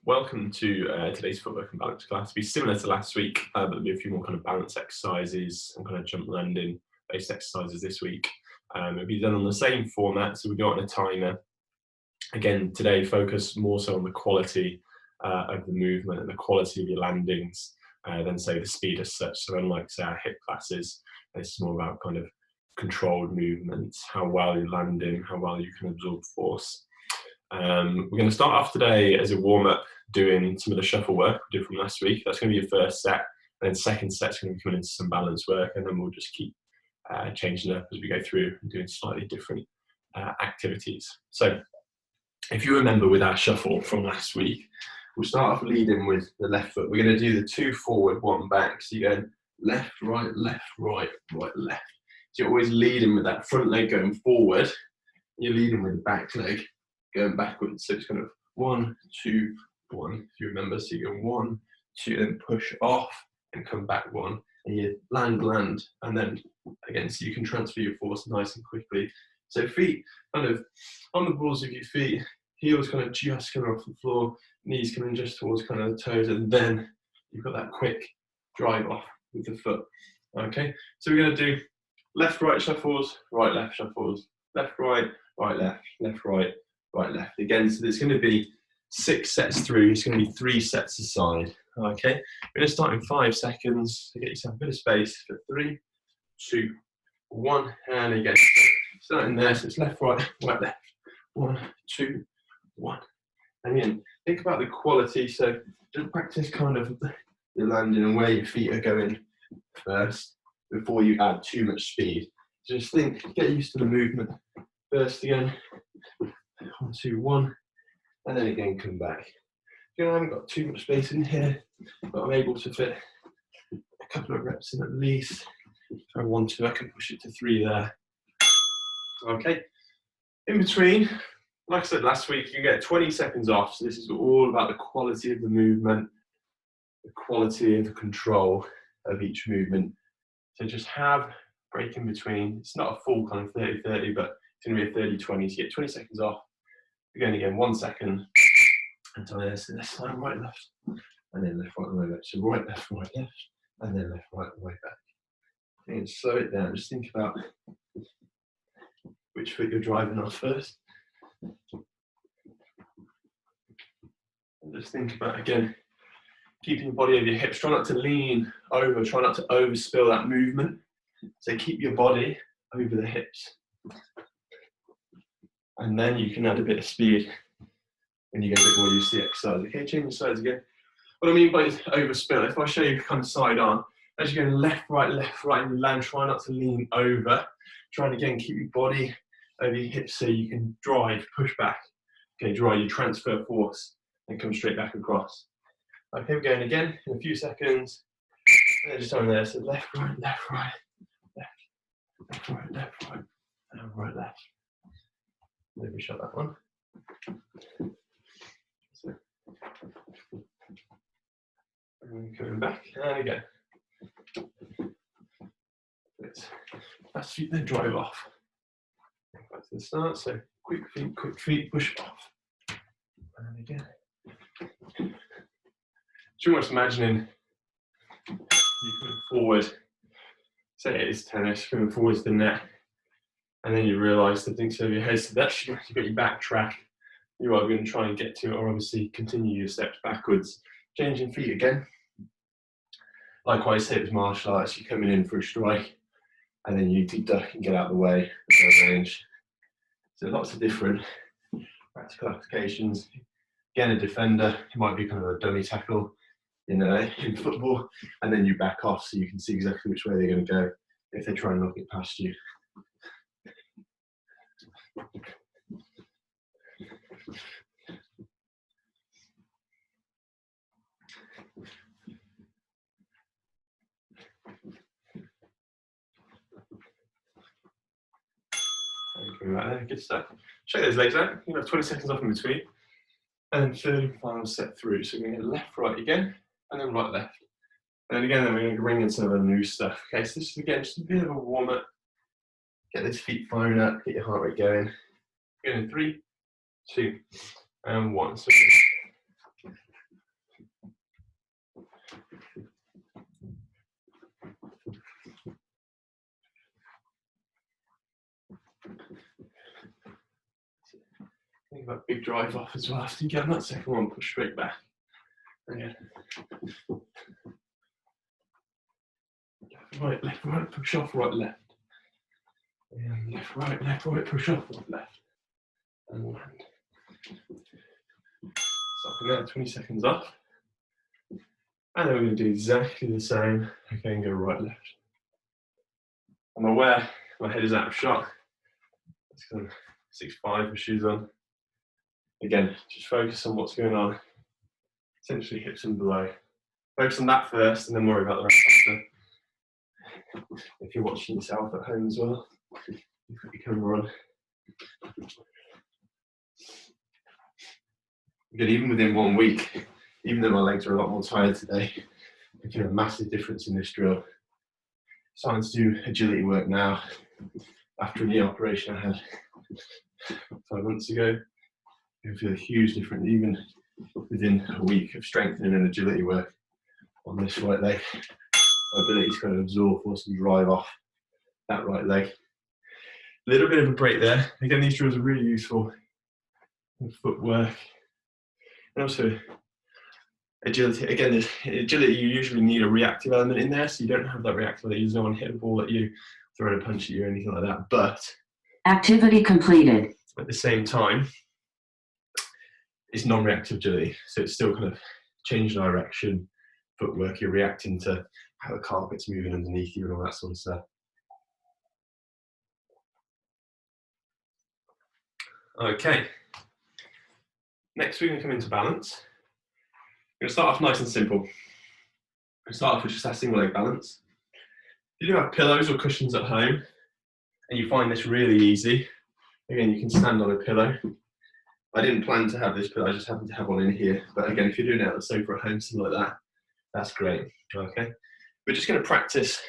Welcome to today's footwork and balance class. It'll be similar to last week, but there'll be a few more kind of balance exercises and kind of jump landing based exercises this week. It'll be done on the same format, so we do it on a timer. Again, today focus more so on the quality of the movement and the quality of your landings than say the speed as such. So unlike say our hip classes, it's more about kind of controlled movements, how well you're landing, how well you can absorb force. We're going to start off today as a warm-up doing some of the shuffle work we did from last week. That's going to be your first set, and then second set's going to be coming into some balance work, and then we'll just keep changing up as we go through and doing slightly different activities. So if you remember with our shuffle from last week, we'll start off leading with the left foot. We're going to do the 2 forward, 1 back. So you're going left, right, left. So you're always leading with that front leg going forward. You're leading with the back leg going backwards. So it's kind of 1, 2, 1, if you remember. So you go 1, 2, then push off and come back 1. And you land, and then again, so you can transfer your force nice and quickly. So feet kind of on the balls of your feet, heels kind of just coming off the floor, knees coming just towards kind of the toes, and then you've got that quick drive off with the foot. Okay, so we're going to do left, right shuffles, right, left shuffles, left, right, left, right, left. Again, so there's going to be 6 sets through. It's going to be 3 sets aside. Okay, we're going to start in 5 seconds. So get yourself a bit of space for 3, 2, 1, and again. Starting there, so it's left, right, left. 1, 2, 1. And again, think about the quality. So just practice kind of your landing and where your feet are going first before you add too much speed. Just think, get used to the movement. First again, 1, 2, 1, and then again come back. You know, I haven't got too much space in here, but I'm able to fit a couple of reps in at least. If I want to, I can push it to 3 there. Okay, in between, like I said last week, you get 20 seconds off. So this is all about the quality of the movement, the quality of the control of each movement. So just have a break in between. It's not a full kind of 30-30, but it's going to be a 30-20. So you get 20 seconds off. Again, 1 second. And so this time, right, left, and then left, right, left. So right, left, and then left, right, back. And slow it down. Just think about which foot you're driving off first. And just think about, again, keeping your body over your hips. Try not to lean over, try not to overspill that movement. So keep your body over the hips. And then you can add a bit of speed when you get a bit more used to the exercise. Okay, change the sides again. What I mean by overspill, if I show you kind of side on, as you're going left, right, and you land, try not to lean over. Try and again keep your body over your hips so you can drive, push back. Okay, drive, you transfer force and come straight back across. Okay, we're going again in a few seconds. And just on there, so left, right, left, right, and right, left. Maybe shut that one. So, and coming back, and again. Fast feet, then drive off. Back to the start, so quick feet, push off. And again. So you're almost imagining you coming forward, say it is tennis, coming forward to the net, and then you realise the things over your head, so that's you've got your back track. You are going to try and get to it, or obviously continue your steps backwards. Changing feet again. Likewise, hips martial arts, you're coming in for a strike, and then you duck and get out of the way, range. So lots of different practical applications. Again, a defender, it might be kind of a dummy tackle in football, and then you back off so you can see exactly which way they're going to go if they try and knock it past you. Right there, good stuff. Shake those legs out. You have 20 seconds off in between. And then third and final set through. So we're going to go left, right again, and then right, left. And then again, we're going to bring in some of the new stuff. Okay, so this is again just a bit of a warm up. Get those feet firing up, get your heart rate going. Going in 3, 2, and 1. So that big drive off as well. After you get on that second one, push straight back. Again. Left, right, push off, right, left. And left, right, push off, right, left. And land. Stopping there, 20 seconds off. And then we're going to do exactly the same. Okay, and go right, left. I'm aware my head is out of shot. It's kind of 6'5" with shoes on. Again, just focus on what's going on. Essentially hips and below. Focus on that first and then worry about the rest after. If you're watching yourself at home as well, you've got your camera on. Good, even within 1 week, even though my legs are a lot more tired today, making a massive difference in this drill. Starting to do agility work now after a knee operation I had 5 months ago. I feel a huge difference even within a week of strengthening and agility work on this right leg. My ability to kind of absorb force and drive off that right leg. A little bit of a break there. Again, these drills are really useful in footwork and also agility. Again, agility, you usually need a reactive element in there, so you don't have that reactive element. There's no one hit a ball at you, throwing a punch at you or anything like that. But activity completed. At the same time, it's non-reactive agility, so it's still kind of change direction, footwork. You're reacting to how the carpet's moving underneath you and all that sort of stuff. Okay. Next, we're going to come into balance. We're going to start off nice and simple. We're going to start off with just that single leg balance. If you do have pillows or cushions at home, and you find this really easy, again, you can stand on a pillow. I didn't plan to have this pillow, I just happened to have one in here. But again, if you're doing it at the sofa at home, something like that, that's great. Okay. We're just going to practice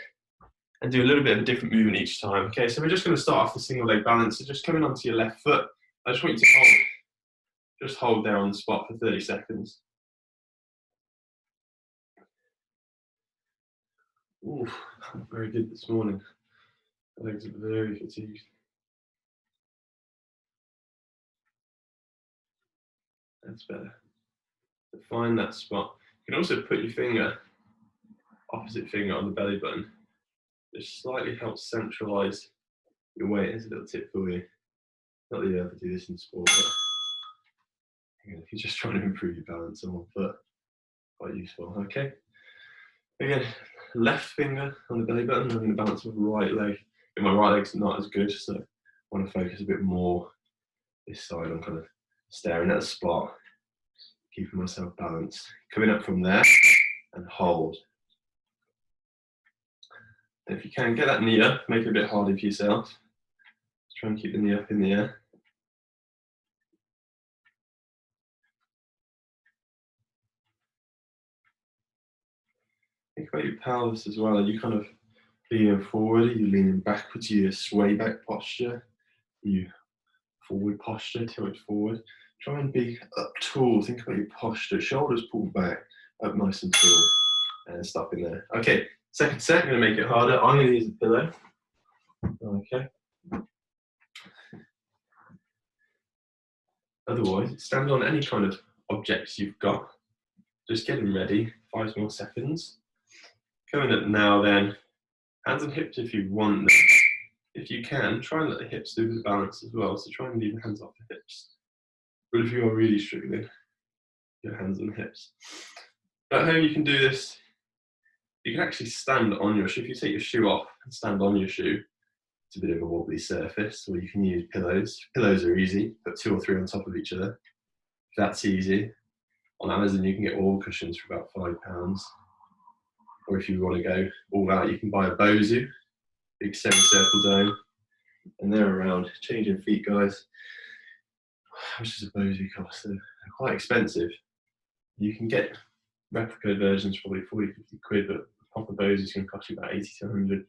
and do a little bit of a different movement each time. Okay, so we're just going to start off the single leg balance. So just coming onto your left foot, I just want you to hold. Just hold there on the spot for 30 seconds. Ooh, very good this morning. My legs are very fatigued. That's better. So find that spot. You can also put your finger, opposite finger on the belly button. Just slightly helps centralise your weight. Here's a little tip for you. Not that you ever do this in sport, but if you're just trying to improve your balance on one foot, quite useful. Okay. Again, left finger on the belly button, having the balance of the right leg. And my right leg's not as good, so I want to focus a bit more this side. I'm kind of staring at a spot, keeping myself balanced. Coming up from there and hold. And if you can, get that knee up, make it a bit harder for yourself. Try and keep the knee up in the air. Think about your pelvis as well. Are you kind of leaning forward? Are you leaning backwards? Are you sway back posture? Are you forward posture, tilt forward? Try and be up tall. Think about your posture. Shoulders pulled back, up nice and tall. And stop in there. Okay, second set, I'm going to make it harder. I'm going to use a pillow. Okay. Otherwise, stand on any kind of objects you've got. Just getting ready. 5 more seconds. Coming up now then, hands and hips if you want them. If you can, try and let the hips do the balance as well. So try and leave the hands off the hips. But if you are really struggling, your hands on the hips. At home you can do this. You can actually stand on your shoe. If you take your shoe off and stand on your shoe, it's a bit of a wobbly surface, or you can use pillows. Pillows are easy, put 2 or 3 on top of each other. If that's easy, on Amazon you can get all cushions for about £5. Or if you want to go all out, you can buy a Bozu, big semicircle dome, and they're around. Changing feet, guys. How much does a Bozu cost? They're quite expensive. You can get replica versions, probably 40, 50 quid, but proper Bozus can cost you about 80 to 100.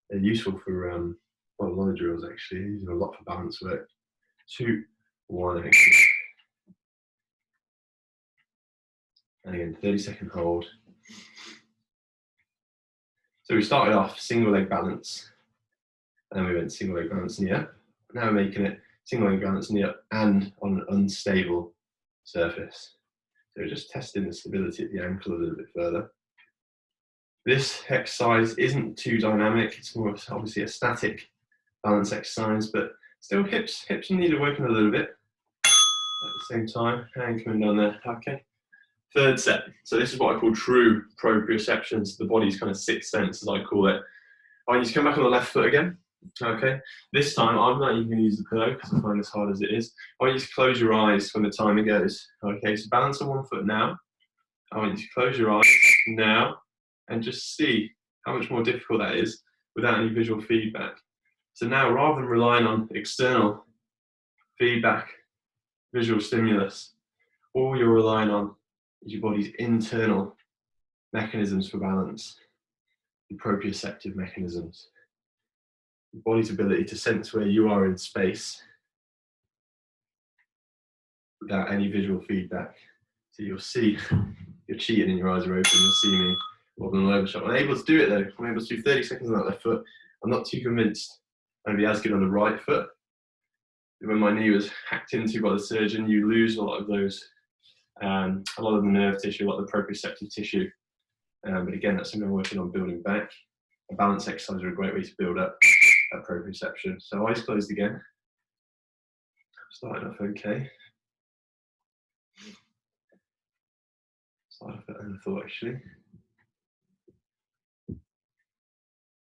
They're useful for well, a lot of drills actually. They're using a lot for balance work. 2, 1, exit. And again, 30-second hold. So we started off single leg balance, and then we went single leg balance in the up. Now we're making it single leg balance in the up and on an unstable surface. So we're just testing the stability of the ankle a little bit further. This exercise isn't too dynamic, it's more obviously a static balance exercise, but still hips and knees are working a little bit at the same time. Hand coming down there, okay. Third set. So this is what I call true proprioception, so the body's kind of sixth sense, as I call it. I want you to come back on the left foot again. Okay. This time I'm not even going to use the pillow because I find this hard as it is. I want you to close your eyes when the timer goes. Okay, so balance on one foot now. I want you to close your eyes now and just see how much more difficult that is without any visual feedback. So now, rather than relying on external feedback, visual stimulus, all you're relying on is your body's internal mechanisms for balance, the proprioceptive mechanisms, your body's ability to sense where you are in space without any visual feedback. So you'll see, you're cheating and your eyes are open, you'll see me wobbling all over shot. I'm able to do it though. I'm able to do 30 seconds on that left foot. I'm not too convinced I'm going to be as good on the right foot. When my knee was hacked into by the surgeon, you lose a lot of those, a lot of the nerve tissue, a lot of the proprioceptive tissue. But again, that's something I'm working on building back. A balance exercise are a great way to build up that proprioception. So eyes closed again. Starting off okay. Started off better than I thought actually.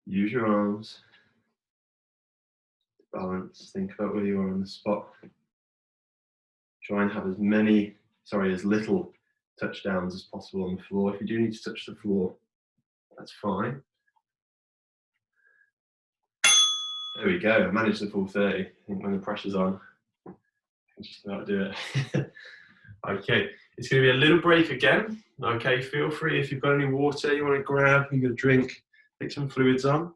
Use your arms. Balance. Think about where you are on the spot. Try and have as little touchdowns as possible on the floor. If you do need to touch the floor, that's fine. There we go. I managed the full 30. I think when the pressure's on, I can just about do it. Okay, it's going to be a little break again. Okay, feel free if you've got any water you want to grab, you're going to drink, take some fluids on.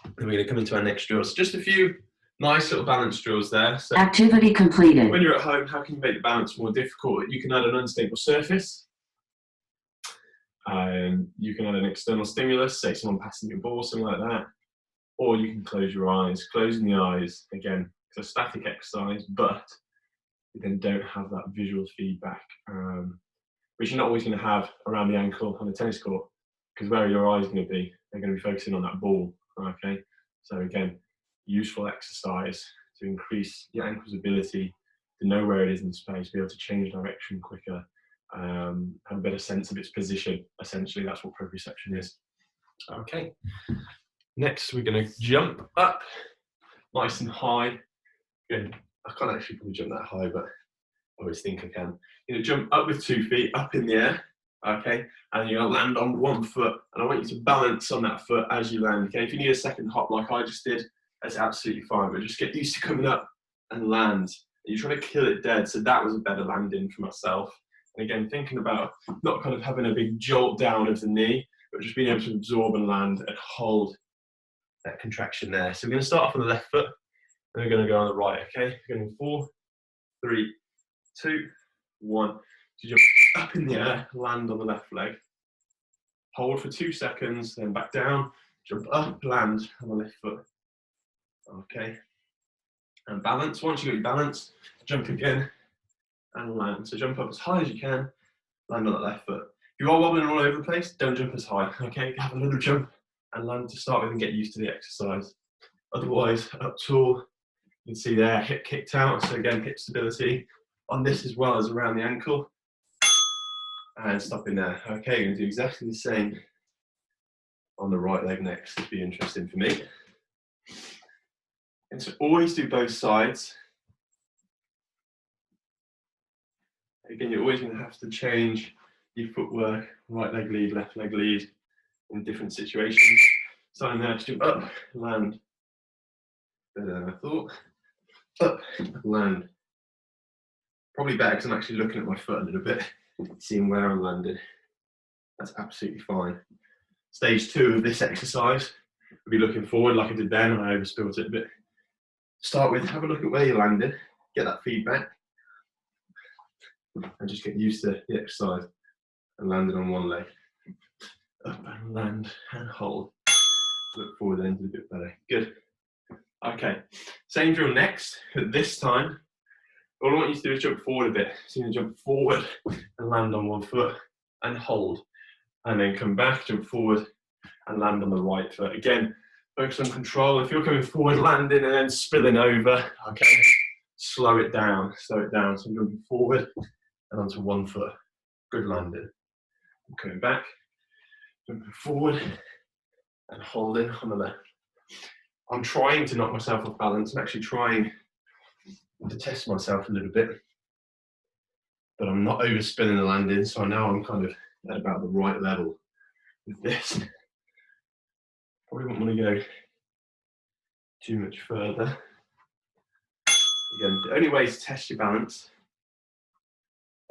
And we're going to come into our next drill. So just a few nice little balance drills there. So Activity completed. when you're at home, how can you make the balance more difficult? You can add an unstable surface. You can add an external stimulus, say someone passing you a ball, something like that. Or you can close your eyes. Closing the eyes, again, it's a static exercise, but you then don't have that visual feedback, which you're not always going to have around the ankle on the tennis court, because where are your eyes going to be? They're going to be focusing on that ball, okay? So again, useful exercise to increase your ankle's ability to know where it is in space, be able to change direction quicker, have a better sense of its position. Essentially, that's what proprioception is. Okay. Next, we're going to jump up nice and high. Again, I can't actually probably jump that high, but I always think I can. You're going to jump up with 2 feet up in the air, okay? And you're going to land on one foot. And I want you to balance on that foot as you land, okay? If you need a second hop like I just did, that's absolutely fine. But just get used to coming up and land. You're trying to kill it dead, so that was a better landing for myself. And again, thinking about not kind of having a big jolt down of the knee, but just being able to absorb and land and hold that contraction there. So we're going to start off on the left foot, and we're going to go on the right, okay? We're going in 4, 3, 2, 1. So jump up in the air, land on the left leg. Hold for 2 seconds, then back down, jump up, land on the left foot. Okay. And balance. Once you've got your balance, jump again and land. So jump up as high as you can, land on that left foot. If you are wobbling all over the place, don't jump as high, okay? Have a little jump and land to start with and get used to the exercise. Otherwise, up tall, you can see there, hip kicked out. So again, hip stability on this as well as around the ankle. And stopping there. Okay, you're going to do exactly the same on the right leg next. It'll be interesting for me. And so always do both sides. Again, you're always going to have to change your footwork, right leg lead, left leg lead in different situations. Starting there, jump up, land. Better than I thought. Up, land. Probably better because I'm actually looking at my foot a little bit, seeing where I'm landing. That's absolutely fine. Stage 2 of this exercise, we'll be looking forward like I did then, and I overspilt it a bit. Start with, have a look at where you landed, get that feedback, and just get used to the exercise and landing on one leg. Up and land and hold. Look forward then to a bit better. Good. Okay, same drill next, but this time, all I want you to do is jump forward a bit. So you're gonna jump forward and land on one foot and hold. And then come back, jump forward and land on the right foot. Again, focus on control. If you're coming forward, landing and then spilling over, okay, slow it down, slow it down. So I'm jumping forward and onto one foot. Good landing. I'm coming back, jumping forward and holding on the left. I'm trying to knock myself off balance. I'm actually trying to test myself a little bit, but I'm not overspinning the landing, so now I'm kind of at about the right level with this. Probably wouldn't want to go too much further. Again, the only way to test your balance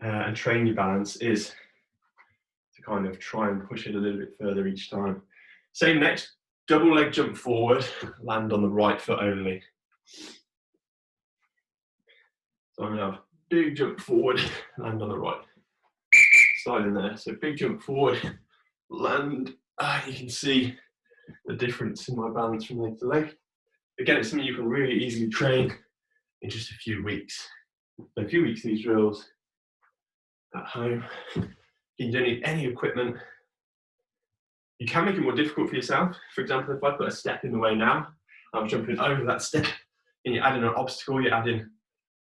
and train your balance is to kind of try and push it a little bit further each time. Same next, double leg jump forward, land on the right foot only. So I'm gonna have big jump forward, land on the right. Slide in there, so big jump forward, land. You can see the difference in my balance from leg to leg. Again, it's something you can really easily train in just a few weeks. So a few weeks of these drills at home. You don't need any equipment. You can make it more difficult for yourself. For example, if I put a step in the way now, I'm jumping over that step, and you're adding an obstacle, you're adding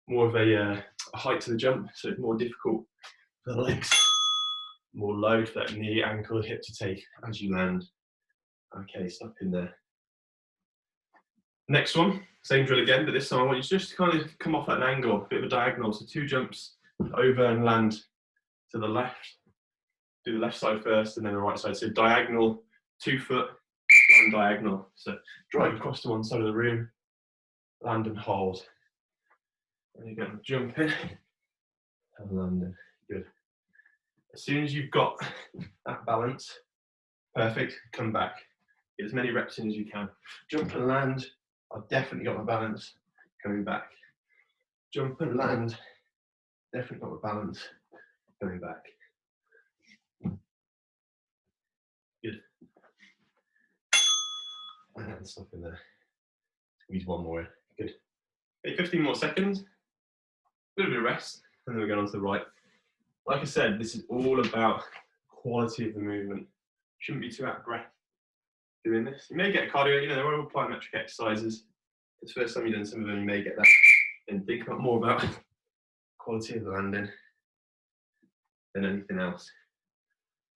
more of a height to the jump, so it's more difficult for the legs, more load for that knee, ankle, hip to take as you land. Okay, stop in there. Next one, same drill again, but this time I want you to just kind of come off at an angle, a bit of a diagonal, so 2 jumps over and land to the left. Do the left side first and then the right side. So diagonal, 2 foot, and diagonal. So drive across to one side of the room, land and hold. And you're going to jump in and land in. Good. As soon as you've got that balance, perfect, come back. Get as many reps in as you can. Jump and land. I've definitely got my balance. Coming back. Jump and land. Definitely got my balance. Coming back. Good. And stop in there. Squeeze one more in. Good. Okay, 15 more seconds. A little bit of rest, and then we're going on to the right. Like I said, this is all about quality of the movement. You shouldn't be too out of breath doing this. You may get a cardio, you know, they're all plyometric exercises. It's the first time you've done some of them, you may get that. And think about more about quality of the landing than anything else.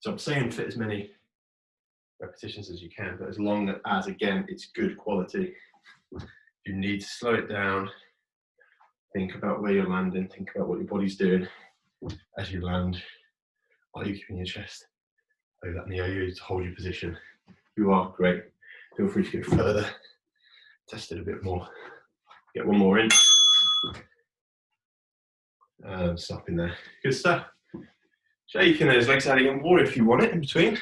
So I'm saying fit as many repetitions as you can, but as long as, again, it's good quality. You need to slow it down. Think about where you're landing. Think about what your body's doing as you land. Are you keeping your chest over that knee? Are you to hold your position? You are, great. Feel free to go further. Test it a bit more. Get one more in. Stop in there. Good stuff. Shaking those legs out again. Water if you want it in between.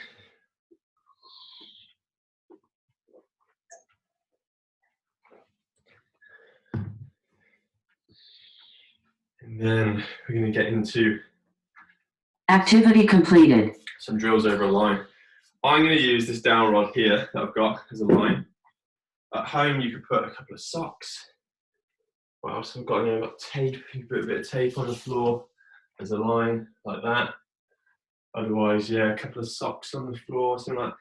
And then we're going to get into Activity completed. some drills over a line. I'm going to use this dowel rod here that I've got as a line. At home, you could put a couple of socks. What else I've got? I've got tape. You can put a bit of tape on the floor as a line, like that. Otherwise, yeah, a couple of socks on the floor, something like that.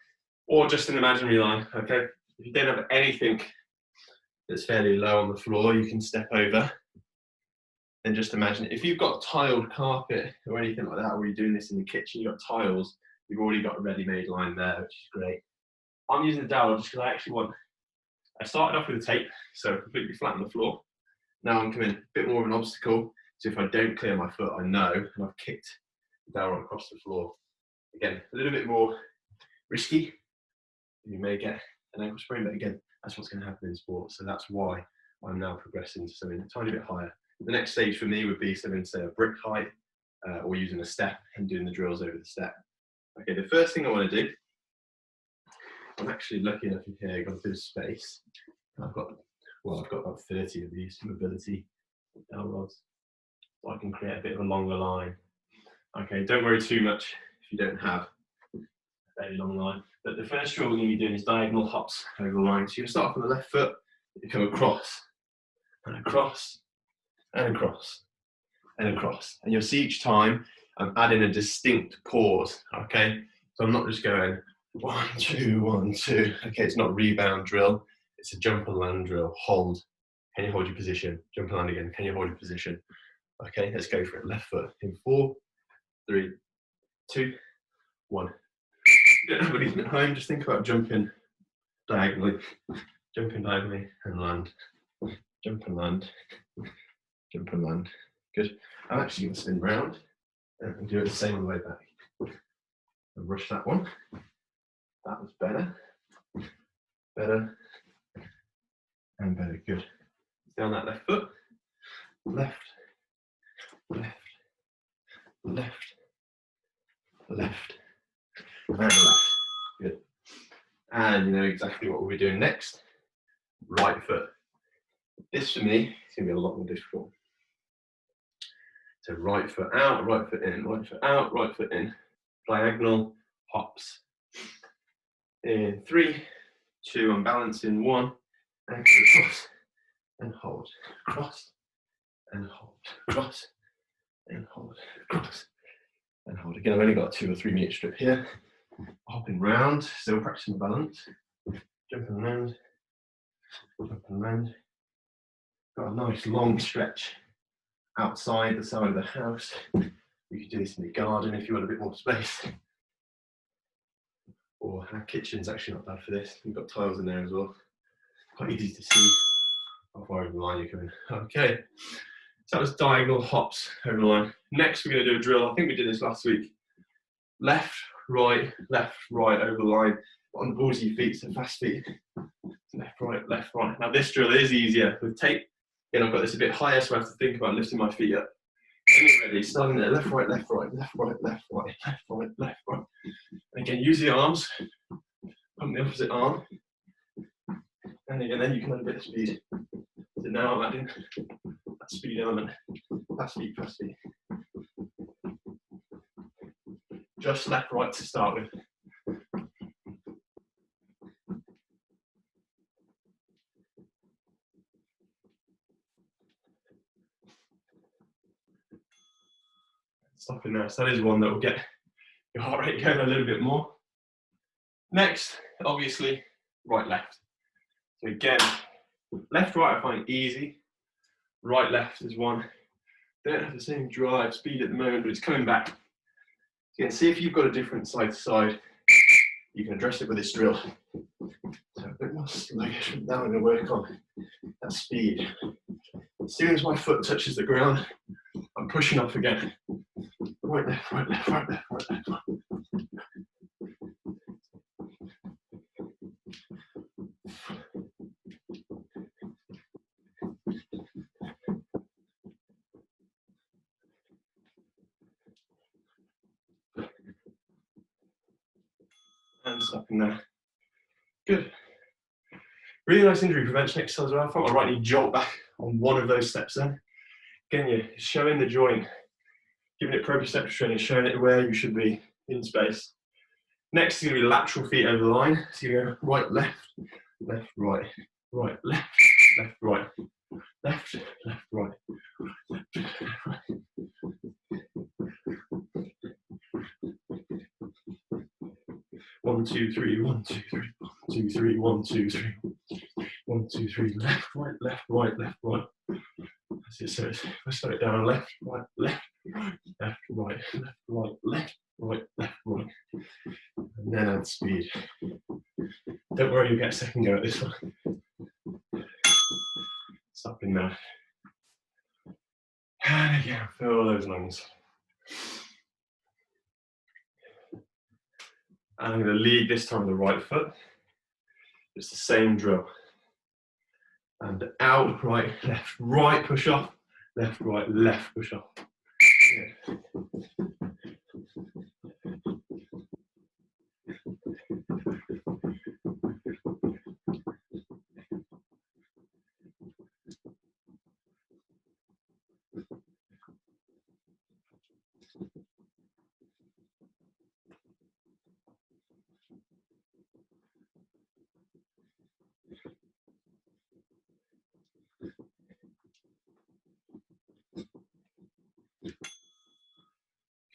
Or just an imaginary line, okay? If you don't have anything that's fairly low on the floor, you can step over. And just imagine, if you've got tiled carpet or anything like that, or you're doing this in the kitchen, you've got tiles, you've already got a ready-made line there, which is great. I'm using the dowel just because I actually want, I started off with a tape, so completely flat on the floor. Now I'm coming a bit more of an obstacle, so if I don't clear my foot, I know, and I've kicked the dowel across the floor. Again, a little bit more risky. You may get an ankle sprain, but again, that's what's going to happen in sport, so that's why I'm now progressing to something a tiny bit higher. The next stage for me would be something, say, a brick height, or using a step and doing the drills over the step. Okay, the first thing I want to do, I'm actually lucky enough in here, I've got a bit of space. I've got about 30 of these mobility dowel rods, so I can create a bit of a longer line. Okay, don't worry too much if you don't have a very long line. But the first drill we're going to be doing is diagonal hops over the line. So you're going to start off on the left foot, You come across, and across, and across, and across. And you'll see each time I'm adding a distinct pause, okay? So I'm not just going 1, 2, 1, 2. Okay, it's not a rebound drill. It's a jump and land drill. Hold. Can you hold your position? Jump and land again. Can you hold your position? Okay, let's go for it. Left foot in 4, 3, 2, 1. You don't have anything at home, just think about jumping diagonally. Jumping diagonally and land. Jump and land. Jump and land. Good. I'm actually going to spin round and do it the same on the way back. And rush that one. That was better. Better. And better. Good. Stay on that left foot. Left. Left. Left. Left. And left. Good. And you know exactly what we'll be doing next. Right foot. This for me is going to be a lot more difficult. So right foot out, right foot in, right foot out, right foot in. Diagonal hops. In 3, 2, I'm balancing 1, and cross, and hold, cross, and hold, cross, and hold, cross, and hold. Again, I've only got a 2 or 3 meter strip here. Hopping round, still practicing balance. Jump and land, jump and land. Got a nice long stretch outside the side of the house. You could do this in the garden if you want a bit more space. Or our kitchen's actually not bad for this. We've got tiles in there as well. Quite easy to see how far over the line you're coming. Okay, so that was diagonal hops over the line. Next, we're going to do a drill. I think we did this last week. Left, right over the line. On the balls of your feet, so fast feet. Left, right, left, right. Now this drill is easier with tape. Again, I've got this a bit higher, so I have to think about lifting my feet up. When you're ready, starting there, left, right, left, right, left, right, left, right, left, right, left, right. And again, use the arms, pump the opposite arm. And again, then you can add a bit of speed. So now I'm adding that speed element. Fast feet, fast feet. Just left, right to start with. Stopping there. So that is one that will get your heart rate going a little bit more. Next, obviously, right, left. So again, left, right I find easy. Right, left is one. Don't have the same drive, speed at the moment, but it's coming back. So you can see if you've got a different side to side, you can address it with this drill. So a bit more sluggish. Now I'm going to work on that speed. As soon as my foot touches the ground, I'm pushing off again. Right, left, right, left, right, left, right, left, right. And stopping there. Good. Really nice injury prevention exercise. I felt my right knee jolt back on one of those steps then. Again, you're showing the joint, giving it proprioceptive training, showing it where you should be in space. Next is going to be lateral feet over the line. So you go right, left, left, right, right, left, left, right, left, left, right, left, left, right. One, two, three, 1, 2, 3, 1, 2, 3, 1, 2, 3, 1, 2, 3, left, right, left, right, left, right. That's it. So let's slow it down. Left, right, left, left, right, left, right, left, right, left, right. And then add speed. Don't worry, you'll get a second go at this one. Stopping there. And again, fill those lungs. And I'm going to lead this time with the right foot. It's the same drill. And out, right, push off. Left, right, left, push off. Yeah.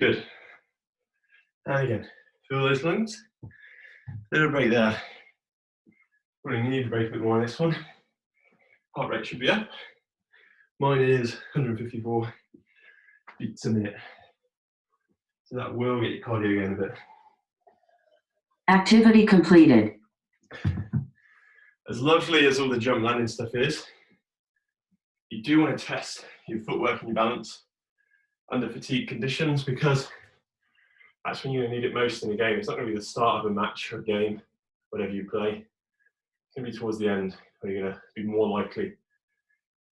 Good. And again, feel those lungs. Little break there. Probably need to break a bit more on this one. Heart rate should be up. Mine is 154 beats a minute. So that will get your cardio going a bit. Activity completed. As lovely as all the jump landing stuff is, you do want to test your footwork and your balance under fatigue conditions, because that's when you're going to need it most in a game. It's not going to be the start of a match or a game, whatever you play. It's going to be towards the end where you're going to be more likely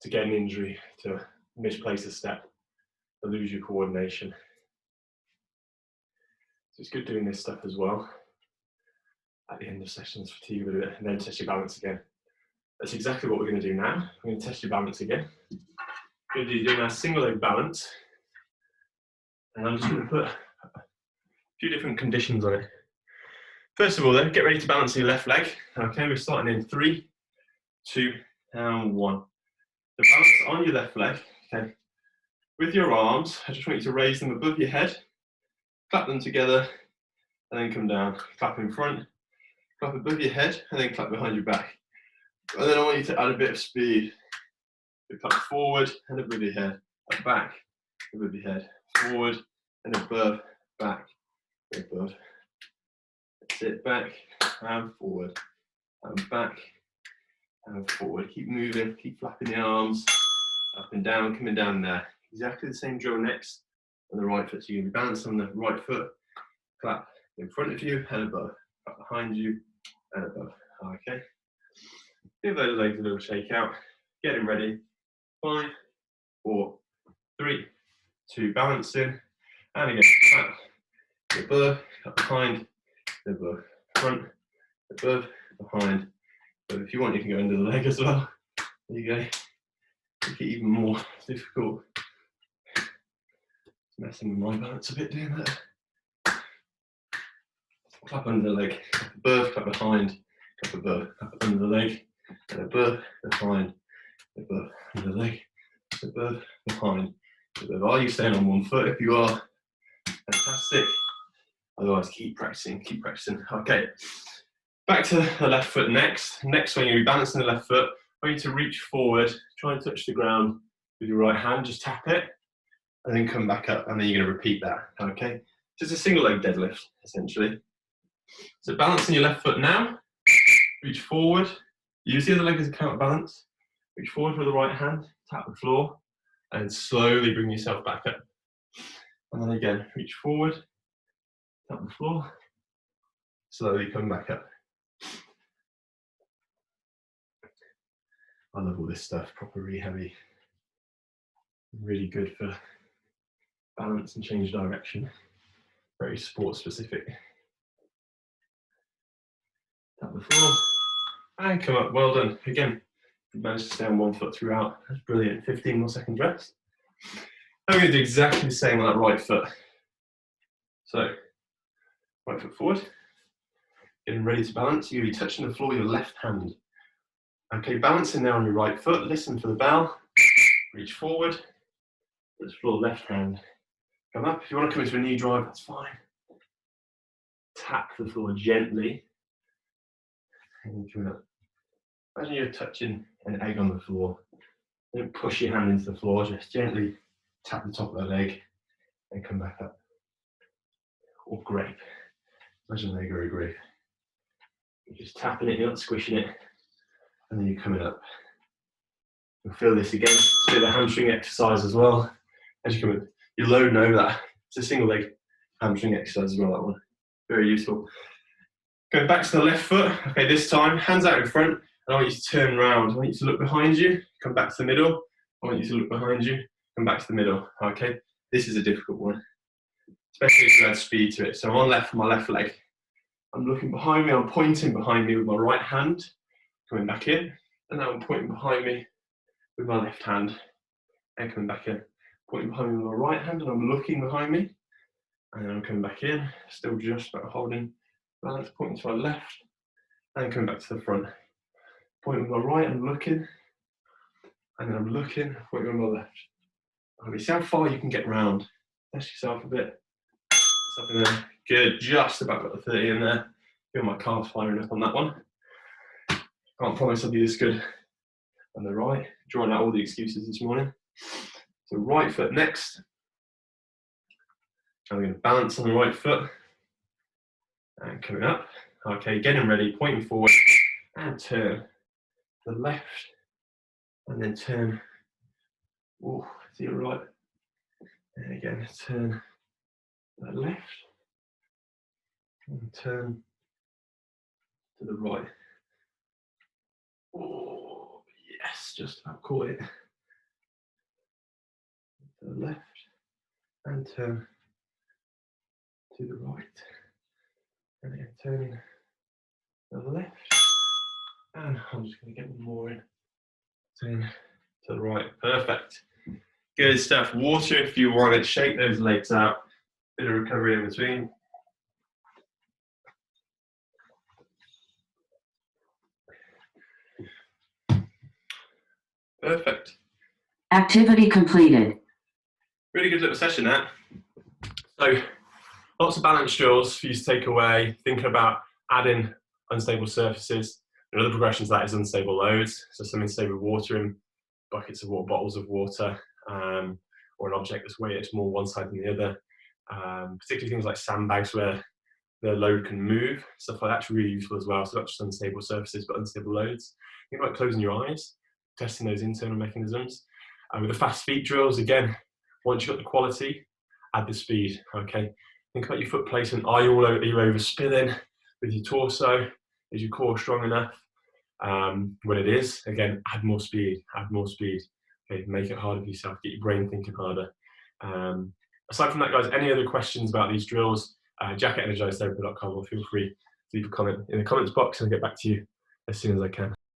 to get an injury, to misplace a step, to lose your coordination. So it's good doing this stuff as well at the end of sessions, fatigue a bit, and then test your balance again. That's exactly what we're going to do now. We're going to test your balance again. We're going to do our single leg balance, and I'm just going to put a few different conditions on it. First of all, then, get ready to balance your left leg. Okay, we're starting in 3, 2, and 1. The balance on your left leg, okay. With your arms, I just want you to raise them above your head, clap them together, and then come down. Clap in front, clap above your head, and then clap behind your back. And then I want you to add a bit of speed. So clap forward and above your head, clap back, above your head, forward and above, back, above. That's it, back and forward, and back and forward. Keep moving, keep flapping the arms, up and down, coming down there. Exactly the same drill next on the right foot. So you're going to be balancing on the right foot, clap in front of you and above, clap behind you and above. Okay. Give those legs a little shake out. Getting ready. 5, 4, 3, 2, balancing. And again, clap above, clap behind, above, front, above, behind. But if you want, you can go under the leg as well. There you go. Make it even more difficult. It's messing with my balance a bit doing that. Clap under the leg, clap above, clap behind, clap above, clap under the leg, and above, behind, above, under the leg, above, behind, above. Are you staying on one foot? If you are, fantastic. Otherwise, keep practicing, keep practicing. Okay, back to the left foot next. Next one, you're going to be balancing the left foot. I want you to reach forward, try and touch the ground with your right hand, just tap it, and then come back up, and then you're going to repeat that, okay? Just a single leg deadlift, essentially. So balancing your left foot now, reach forward, use the other leg as a counterbalance, reach forward with the right hand, tap the floor, and slowly bring yourself back up. And then again, reach forward, tap the floor, slowly come back up. I love all this stuff, proper rehabby. Really good for balance and change direction. Very sport specific. Tap the floor and come up. Well done. Again, you managed to stay on one foot throughout. That's brilliant. 15 more seconds rest. Now we're going to do exactly the same on that right foot. So, right foot forward. Getting ready to balance. You're going to be touching the floor with your left hand. Okay, balancing now on your right foot. Listen for the bell. Reach forward. Touch the floor, left hand. Come up. If you want to come into a knee drive, that's fine. Tap the floor gently. And come up. Imagine you're touching an egg on the floor. Don't push your hand into the floor. Just gently tap the top of the leg and come back up. Or grape. Imagine an egg or a grape. You're just tapping it, you're not squishing it. And then you're coming up. You'll feel this again. It's a bit of a hamstring exercise as well. As you come in, you're loading over that. It's a single leg hamstring exercise as well, that one. Very useful. Going back to the left foot. Okay, this time, hands out in front. And I want you to turn around. I want you to look behind you, come back to the middle. I want you to look behind you, come back to the middle. Okay, this is a difficult one, especially if you add speed to it. So I'm on left for my left leg. I'm looking behind me, I'm pointing behind me with my right hand, coming back in, and now I'm pointing behind me with my left hand, and coming back in. Pointing behind me with my right hand, and I'm looking behind me, and then I'm coming back in, still just about holding balance, pointing to my left, and coming back to the front. Pointing with my right, I'm looking, and then I'm looking, pointing with my left. Okay, see how far you can get round. Test yourself a bit. Up in there. Good, just about got the 30 in there. Feel my calves firing up on that one. Can't promise I'll be this good on the right. Drawing out all the excuses this morning. So right foot next. I'm going to balance on the right foot. And coming up. Okay, getting ready, pointing forward. And turn to the left. And then turn to your right. And again, turn to the left. And turn to the right. Oh, yes, just about caught it. To the left. And turn to the right. And again, turning to the left. And I'm just going to get one more in. Turn to the right. Perfect. Good stuff. Water if you want it. Shake those legs out. Bit of recovery in between. Perfect. Activity completed. Really good little session there. So lots of balance drills for you to take away, thinking about adding unstable surfaces. Another progression to that is unstable loads. So something to say with water in, buckets of water, bottles of water, or an object that's weighted more one side than the other. Particularly things like sandbags where the load can move. Stuff like that's really useful as well. So not just unstable surfaces, but unstable loads. Think about closing your eyes, testing those internal mechanisms. With the fast feet drills, again, once you've got the quality, add the speed, okay? Think about your foot placement. Are you overspinning with your torso? Is your core strong enough? When it is, again, add more speed. Okay, make it harder for yourself, get your brain thinking harder. Aside from that, guys, any other questions about these drills, jack@energizedtherapy.com, or feel free to leave a comment in the comments box and I'll get back to you as soon as I can.